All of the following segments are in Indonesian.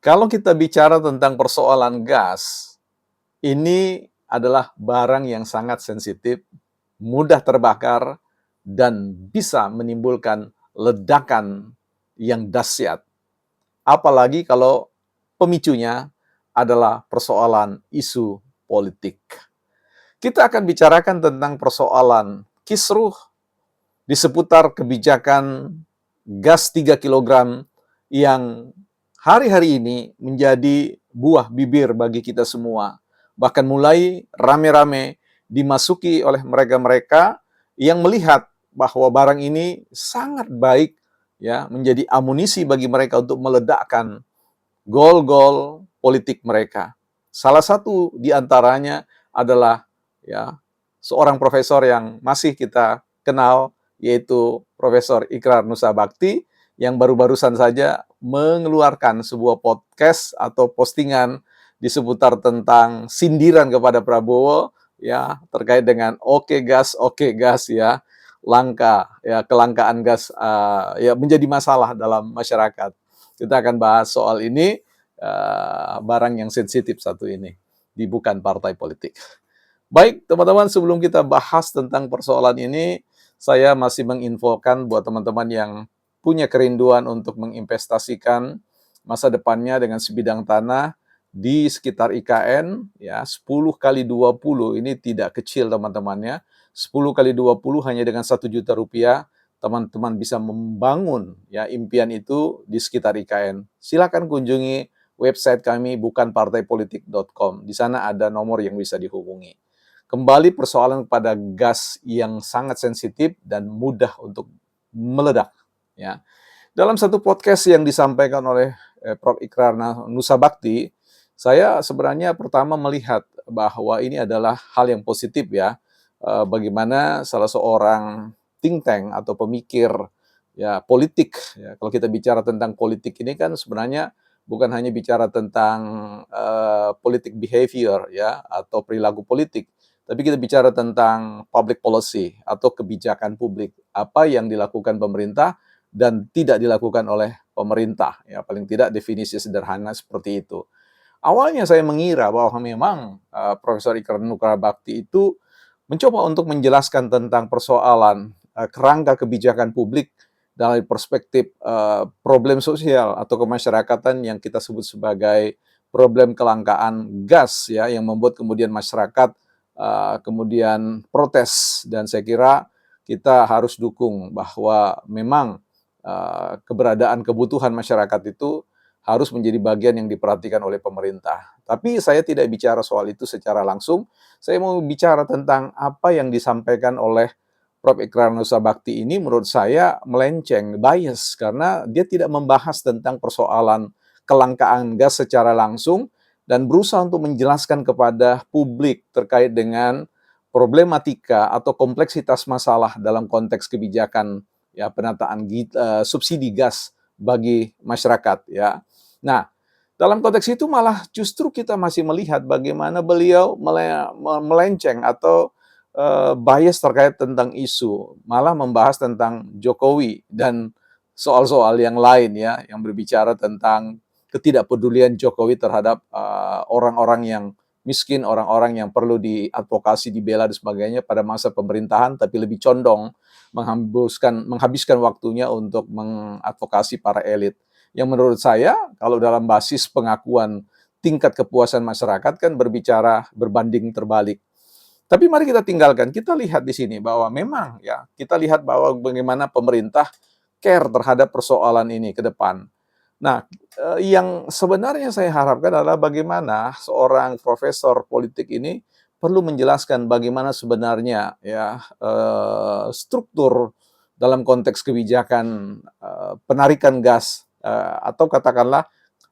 Kalau kita bicara tentang persoalan gas, ini adalah barang yang sangat sensitif, mudah terbakar, dan bisa menimbulkan ledakan yang dahsyat. Apalagi kalau pemicunya adalah persoalan isu politik. Kita akan bicarakan tentang persoalan kisruh di seputar kebijakan gas 3 kilogram yang hari-hari ini menjadi buah bibir bagi kita semua. Bahkan mulai rame-rame dimasuki oleh mereka-mereka yang melihat bahwa barang ini sangat baik ya menjadi amunisi bagi mereka untuk meledakkan gol-gol politik mereka. Salah satu di antaranya adalah ya seorang profesor yang masih kita kenal, yaitu Profesor Ikrar Nusa Bakti, yang baru-barusan saja mengeluarkan sebuah podcast atau postingan di seputar tentang sindiran kepada Prabowo ya terkait dengan oke gas ya, langka ya, kelangkaan gas ya menjadi masalah dalam masyarakat. Kita akan bahas soal ini, barang yang sensitif satu ini, di bukan partai politik. Baik, teman-teman, sebelum kita bahas tentang persoalan ini, saya masih menginfokan buat teman-teman yang punya kerinduan untuk menginvestasikan masa depannya dengan sebidang tanah di sekitar IKN, ya 10 kali 20, ini tidak kecil teman-temannya. 10 kali 20 hanya dengan 1 juta rupiah, teman-teman bisa membangun ya impian itu di sekitar IKN. Silakan kunjungi website kami bukanpartaipolitik.com. Di sana ada nomor yang bisa dihubungi. Kembali persoalan pada gas yang sangat sensitif dan mudah untuk meledak. Ya. Dalam satu podcast yang disampaikan oleh Prof. Ikrar Nusa Bakti, saya sebenarnya pertama melihat bahwa ini adalah hal yang positif ya. Bagaimana salah seorang think tank atau pemikir ya politik ya. Kalau kita bicara tentang politik ini kan sebenarnya bukan hanya bicara tentang politik behavior ya atau perilaku politik, tapi kita bicara tentang public policy atau kebijakan publik. Apa yang dilakukan pemerintah dan tidak dilakukan oleh pemerintah. Ya, paling tidak definisi sederhana seperti itu. Awalnya saya mengira bahwa memang Profesor Ikrar Nusa Bakti itu mencoba untuk menjelaskan tentang persoalan kerangka kebijakan publik dari perspektif problem sosial atau kemasyarakatan yang kita sebut sebagai problem kelangkaan gas ya yang membuat kemudian masyarakat kemudian protes, dan saya kira kita harus dukung bahwa memang keberadaan kebutuhan masyarakat itu harus menjadi bagian yang diperhatikan oleh pemerintah. Tapi saya tidak bicara soal itu secara langsung. Saya mau bicara tentang apa yang disampaikan oleh Prof. Ikrar Nusa Bakti ini menurut saya melenceng, bias, karena dia tidak membahas tentang persoalan kelangkaan gas secara langsung dan berusaha untuk menjelaskan kepada publik terkait dengan problematika atau kompleksitas masalah dalam konteks kebijakan ya penataan subsidi gas bagi masyarakat ya. Nah, dalam konteks itu malah justru kita masih melihat bagaimana beliau melenceng atau bias terkait tentang isu, malah membahas tentang Jokowi dan soal-soal yang lain ya, yang berbicara tentang ketidakpedulian Jokowi terhadap orang-orang yang miskin, orang-orang yang perlu diadvokasi, dibela dan sebagainya pada masa pemerintahan, tapi lebih condong menghabiskan waktunya untuk mengadvokasi para elit. Yang menurut saya, kalau dalam basis pengakuan tingkat kepuasan masyarakat kan berbicara berbanding terbalik. Tapi mari kita tinggalkan, kita lihat di sini bahwa memang ya, kita lihat bahwa bagaimana pemerintah care terhadap persoalan ini ke depan. Nah, yang sebenarnya saya harapkan adalah bagaimana seorang profesor politik ini perlu menjelaskan bagaimana sebenarnya ya struktur dalam konteks kebijakan penarikan gas atau katakanlah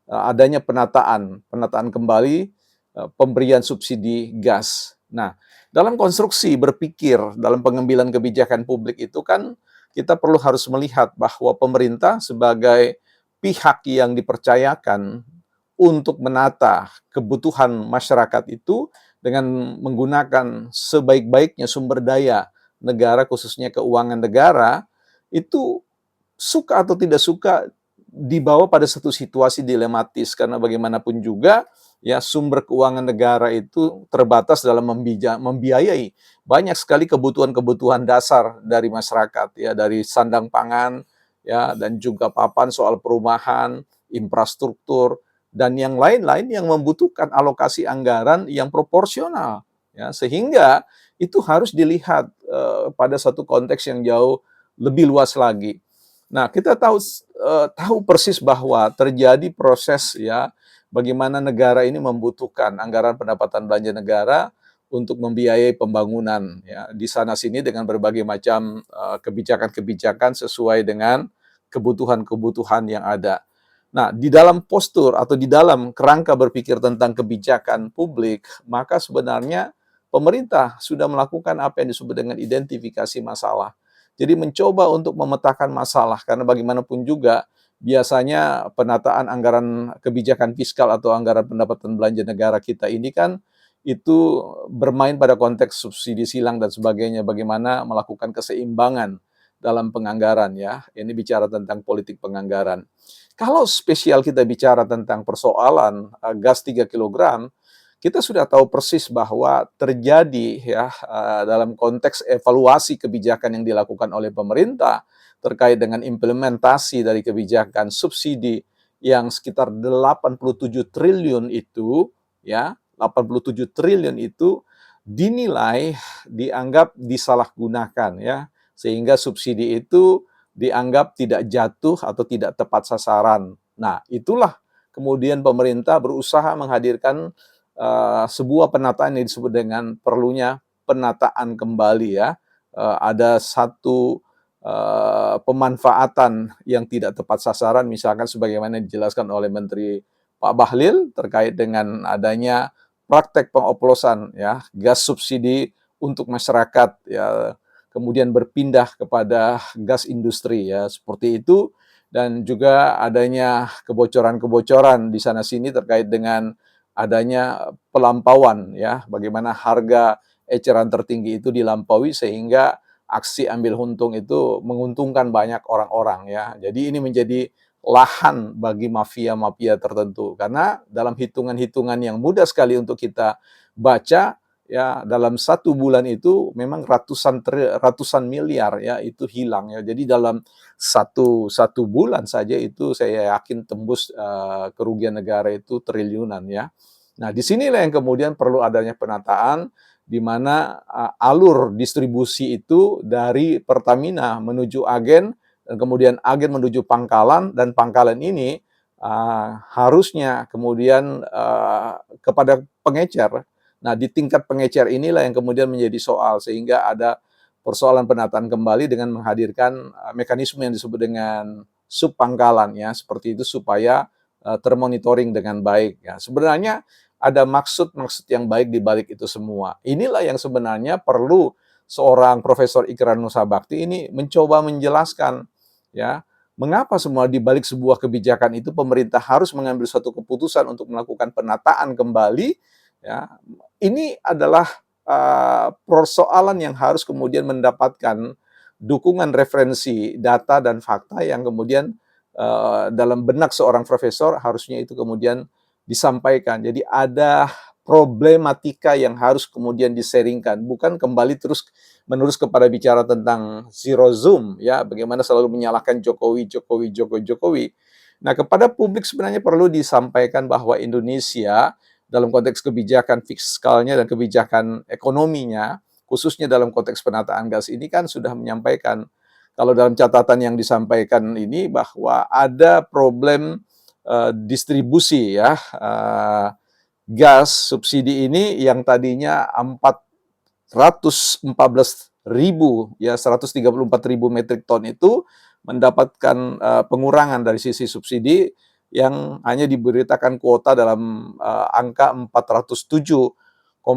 adanya penataan kembali pemberian subsidi gas. Nah, dalam konstruksi berpikir dalam pengambilan kebijakan publik itu kan kita perlu harus melihat bahwa pemerintah sebagai pihak yang dipercayakan untuk menata kebutuhan masyarakat itu dengan menggunakan sebaik-baiknya sumber daya negara, khususnya keuangan negara, itu suka atau tidak suka dibawa pada satu situasi dilematis karena bagaimanapun juga ya sumber keuangan negara itu terbatas dalam membiayai banyak sekali kebutuhan-kebutuhan dasar dari masyarakat ya, dari sandang pangan ya, dan juga papan soal perumahan, infrastruktur, dan yang lain-lain yang membutuhkan alokasi anggaran yang proporsional ya, sehingga itu harus dilihat pada satu konteks yang jauh lebih luas lagi. Nah, kita tahu persis bahwa terjadi proses ya, bagaimana negara ini membutuhkan anggaran pendapatan belanja negara untuk membiayai pembangunan ya, di sana sini dengan berbagai macam kebijakan-kebijakan sesuai dengan kebutuhan-kebutuhan yang ada. Nah, di dalam postur atau di dalam kerangka berpikir tentang kebijakan publik, maka sebenarnya pemerintah sudah melakukan apa yang disebut dengan identifikasi masalah. Jadi mencoba untuk memetakan masalah, karena bagaimanapun juga biasanya penataan anggaran kebijakan fiskal atau anggaran pendapatan belanja negara kita ini kan itu bermain pada konteks subsidi silang dan sebagainya, bagaimana melakukan keseimbangan dalam penganggaran ya. Ini bicara tentang politik penganggaran. Kalau spesial kita bicara tentang persoalan gas 3 kilogram, kita sudah tahu persis bahwa terjadi ya dalam konteks evaluasi kebijakan yang dilakukan oleh pemerintah terkait dengan implementasi dari kebijakan subsidi yang sekitar 87 triliun itu ya, 87 triliun itu dinilai dianggap disalahgunakan ya, sehingga subsidi itu dianggap tidak jatuh atau tidak tepat sasaran. Nah, itulah kemudian pemerintah berusaha menghadirkan sebuah penataan yang disebut dengan perlunya penataan kembali ya. Ada satu pemanfaatan yang tidak tepat sasaran, misalkan sebagaimana dijelaskan oleh Menteri Pak Bahlil terkait dengan adanya praktek pengoplosan ya gas subsidi untuk masyarakat ya, kemudian berpindah kepada gas industri ya, seperti itu, dan juga adanya kebocoran-kebocoran di sana sini terkait dengan adanya pelampauan ya, bagaimana harga eceran tertinggi itu dilampaui sehingga aksi ambil untung itu menguntungkan banyak orang-orang ya. Jadi ini menjadi lahan bagi mafia-mafia tertentu, karena dalam hitungan-hitungan yang mudah sekali untuk kita baca ya, dalam 1 bulan itu memang ratusan miliar ya itu hilang ya. Jadi dalam satu bulan saja itu saya yakin tembus kerugian negara itu triliunan ya. Nah, disinilah yang kemudian perlu adanya penataan di mana alur distribusi itu dari Pertamina menuju agen dan kemudian agen menuju pangkalan, dan pangkalan ini harusnya kemudian kepada pengecer. Nah, di tingkat pengecer inilah yang kemudian menjadi soal, sehingga ada persoalan penataan kembali dengan menghadirkan mekanisme yang disebut dengan subpangkalan ya, seperti itu supaya termonitoring dengan baik ya. Sebenarnya ada maksud-maksud yang baik di balik itu semua. Inilah yang sebenarnya perlu seorang Profesor Ikrar Nusa Bakti ini mencoba menjelaskan ya, mengapa semua di balik sebuah kebijakan itu pemerintah harus mengambil suatu keputusan untuk melakukan penataan kembali ya. Ini adalah persoalan yang harus kemudian mendapatkan dukungan referensi data dan fakta yang kemudian dalam benak seorang profesor harusnya itu kemudian disampaikan. Jadi ada problematika yang harus kemudian diseringkan, bukan kembali terus menerus kepada bicara tentang zero zoom ya, bagaimana selalu menyalahkan Jokowi, Jokowi, Jokowi, Jokowi. Nah, kepada publik sebenarnya perlu disampaikan bahwa Indonesia dalam konteks kebijakan fiskalnya dan kebijakan ekonominya, khususnya dalam konteks penataan gas ini kan sudah menyampaikan, kalau dalam catatan yang disampaikan ini bahwa ada problem distribusi ya gas subsidi ini yang tadinya 414.000 ya 134.000 metrik ton itu mendapatkan pengurangan dari sisi subsidi yang hanya diberitakan kuota dalam angka 407,555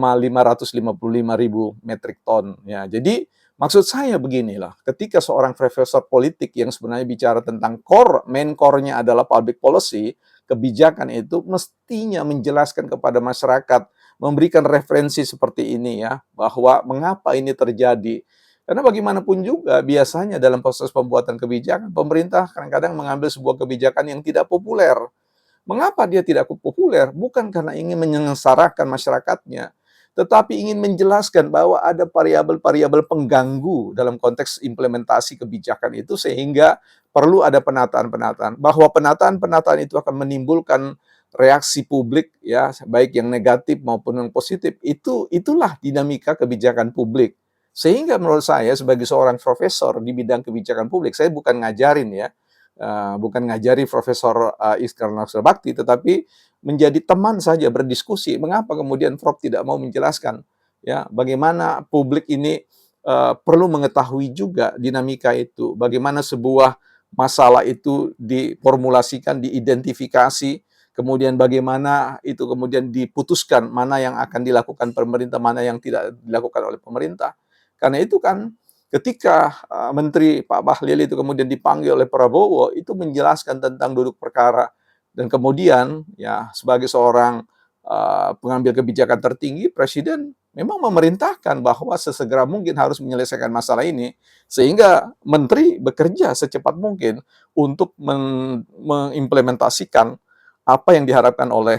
metrik ton ya. Jadi maksud saya beginilah, ketika seorang profesor politik yang sebenarnya bicara tentang main core-nya adalah public policy, kebijakan itu mestinya menjelaskan kepada masyarakat, memberikan referensi seperti ini ya, bahwa mengapa ini terjadi. Karena bagaimanapun juga biasanya dalam proses pembuatan kebijakan, pemerintah kadang-kadang mengambil sebuah kebijakan yang tidak populer. Mengapa dia tidak populer? Bukan karena ingin menyengsarakan masyarakatnya, tetapi ingin menjelaskan bahwa ada variabel-variabel pengganggu dalam konteks implementasi kebijakan itu sehingga perlu ada penataan-penataan. Bahwa penataan-penataan itu akan menimbulkan reaksi publik ya, baik yang negatif maupun yang positif. Itulah dinamika kebijakan publik. Sehingga menurut saya sebagai seorang profesor di bidang kebijakan publik, saya bukan ngajarin ya, bukan ngajari Profesor Iskandar Naksir Bakti, tetapi menjadi teman saja berdiskusi. Mengapa kemudian Prof tidak mau menjelaskan ya bagaimana publik ini perlu mengetahui juga dinamika itu, bagaimana sebuah masalah itu diformulasikan, diidentifikasi, kemudian bagaimana itu kemudian diputuskan mana yang akan dilakukan pemerintah, mana yang tidak dilakukan oleh pemerintah. Karena itu kan ketika Menteri Pak Bahlil itu kemudian dipanggil oleh Prabowo, itu menjelaskan tentang duduk perkara. Dan kemudian ya sebagai seorang pengambil kebijakan tertinggi, Presiden memang memerintahkan bahwa sesegera mungkin harus menyelesaikan masalah ini, sehingga Menteri bekerja secepat mungkin untuk mengimplementasikan apa yang diharapkan oleh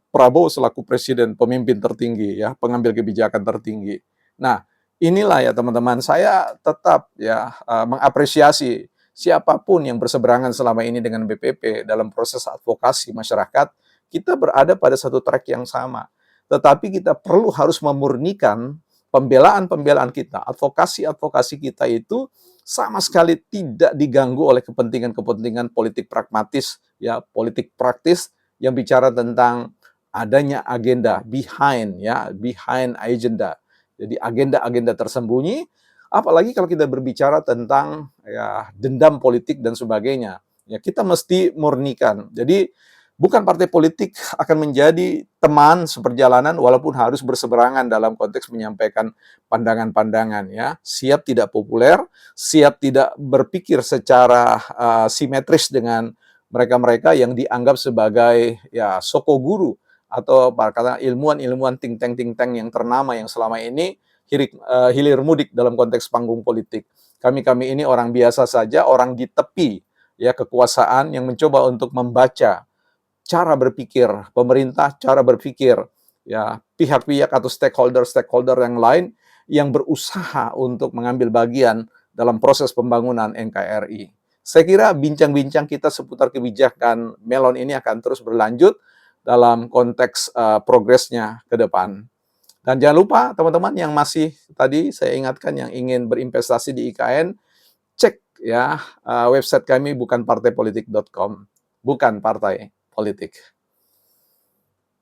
Prabowo selaku Presiden, pemimpin tertinggi, ya, pengambil kebijakan tertinggi. Nah, inilah ya teman-teman, saya tetap ya mengapresiasi siapapun yang berseberangan selama ini dengan BPP dalam proses advokasi masyarakat, kita berada pada satu track yang sama. Tetapi kita harus memurnikan pembelaan-pembelaan kita, advokasi-advokasi kita itu sama sekali tidak diganggu oleh kepentingan-kepentingan politik pragmatis, ya, politik praktis yang bicara tentang adanya agenda behind, ya, behind agenda. Jadi agenda-agenda tersembunyi, apalagi kalau kita berbicara tentang ya dendam politik dan sebagainya. Ya, kita mesti murnikan. Jadi bukan partai politik akan menjadi teman seperjalanan walaupun harus berseberangan dalam konteks menyampaikan pandangan-pandangan ya. Siap tidak populer, siap tidak berpikir secara simetris dengan mereka-mereka yang dianggap sebagai ya soko guru atau kata ilmuwan-ilmuwan think tank yang ternama yang selama ini hilir mudik dalam konteks panggung politik. Kami ini orang biasa saja, orang di tepi ya kekuasaan yang mencoba untuk membaca cara berpikir pemerintah, cara berpikir ya pihak-pihak atau stakeholder yang lain yang berusaha untuk mengambil bagian dalam proses pembangunan NKRI. Saya kira bincang-bincang kita seputar kebijakan Melon ini akan terus berlanjut dalam konteks progresnya ke depan. Dan jangan lupa teman-teman yang masih tadi saya ingatkan yang ingin berinvestasi di IKN, cek ya website kami bukanpartaipolitik.com, bukan partai politik.